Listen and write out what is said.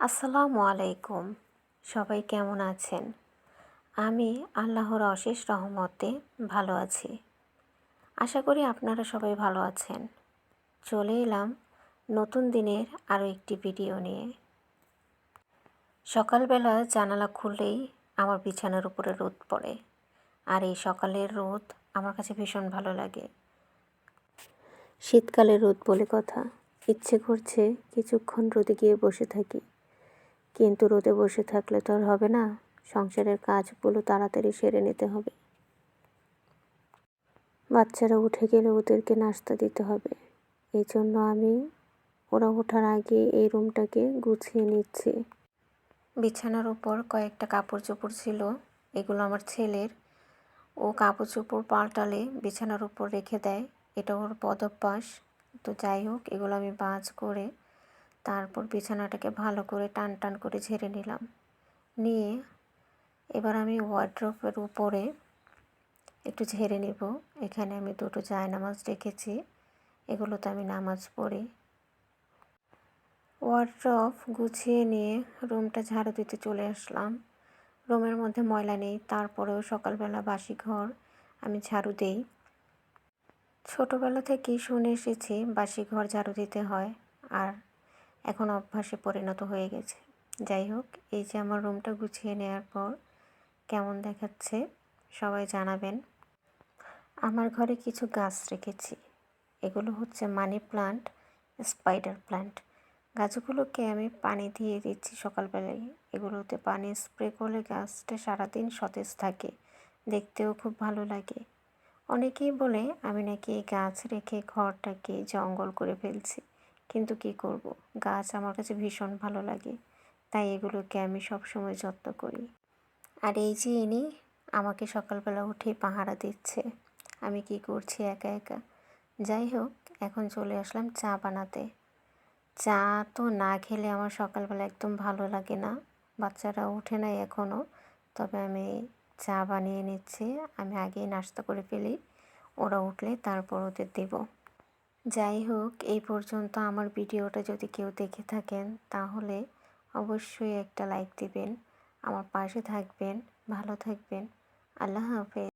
আসসালামু আলাইকুম। সবাই কেমন আছেন? আমি আল্লাহর অশেষ রহমতে ভালো আছি। আশা করি আপনারা সবাই ভালো আছেন। চলে এলাম নতুন দিনের আরও একটি ভিডিও নিয়ে। সকালবেলা জানালা খুললেই আমার বিছানার উপরে রোদ পড়ে। আর এই সকালের রোদ আমার কাছে ভীষণ ভালো লাগে। শীতকালের রোদ বলে কথা, ইচ্ছে করছে কিছুক্ষণ রোদে গিয়ে বসে থাকি। কিন্তু রোদে বসে থাকলে তো আর হবে না, সংসারের কাজগুলো তাড়াতাড়ি সেরে নিতে হবে। বাচ্চারা উঠে গেলে ওদেরকে নাস্তা দিতে হবে। এই জন্য আমি ওরা ওঠার আগে এই রুমটাকে গুছিয়ে নিচ্ছি। বিছানার উপর কয়েকটা কাপড় চোপড় ছিল, এগুলো আমার ছেলের। ও কাপড় চোপড় পাল্টালে বিছানার উপর রেখে দেয়, এটা ওর বদভ্যাস। তো যাই হোক, এগুলো আমি ভাঁজ করে তারপর বিছানাটাকে ভালো করে টান টান করে ঝেড়ে নিলাম। নিয়ে এবার আমি ওয়ার্ড্রোবের উপরে একটু ঝেড়ে নেব। এখানে আমি দুটো জায়নামাজ রেখেছি, এগুলোতে আমি নামাজ পড়ি। ওয়ার্ড্রোব গুছিয়ে নিয়ে রুমটা ঝাড়ু দিতে চলে আসলাম। রুমের মধ্যে ময়লা নেই, তারপরেও সকালবেলা বাসি ঘর আমি ঝাড়ু দেই। ছোটোবেলা থেকেই শুনে এসেছি বাসি ঘর ঝাড়ু দিতে হয়, আর এখন অভ্যাসে পরিণত হয়ে গেছে। যাই হোক, এই যে আমার রুমটা গুছিয়ে নেওয়ার পর কেমন দেখাচ্ছে সবাই জানাবেন। আমার ঘরে কিছু গাছ রেখেছি, এগুলো হচ্ছে মানি প্লান্ট, স্পাইডার প্লান্ট। গাছগুলোকে আমি পানি দিয়ে দিচ্ছি সকালবেলায়। এগুলোতে পানি স্প্রে করলে গাছটা সারাদিন সতেজ থাকে, দেখতেও খুব ভালো লাগে। অনেকেই বলে আমি নাকি এই গাছ রেখে ঘরটাকে জঙ্গল করে ফেলছি, কিন্তু কি করব, গাছ আমার কাছে ভীষণ ভালো লাগে, তাই এগুলোকে আমি সবসময় যত্ন করি। আর এই যে ইনি আমাকে সকালবেলা উঠে পাহারা দিচ্ছে, আমি কি করছি একা একা। যাই হোক, এখন চলে আসলাম চা বানাতে। চা তো না খেলে আমার সকালবেলা একদম ভালো লাগে না। বাচ্চারা ওঠে নাই এখনও, তবে আমি চা বানিয়ে নিচ্ছি। আমি আগেই নাস্তা করে ফেলি, ওরা উঠলে তারপর ওদের দেব। যাই হোক, এই পর্যন্ত আমার ভিডিওটা যদি কেউ দেখে থাকেন তাহলে অবশ্যই একটা লাইক দিবেন, আমার পাশে থাকবেন, ভালো থাকবেন। আল্লাহ হাফেজ।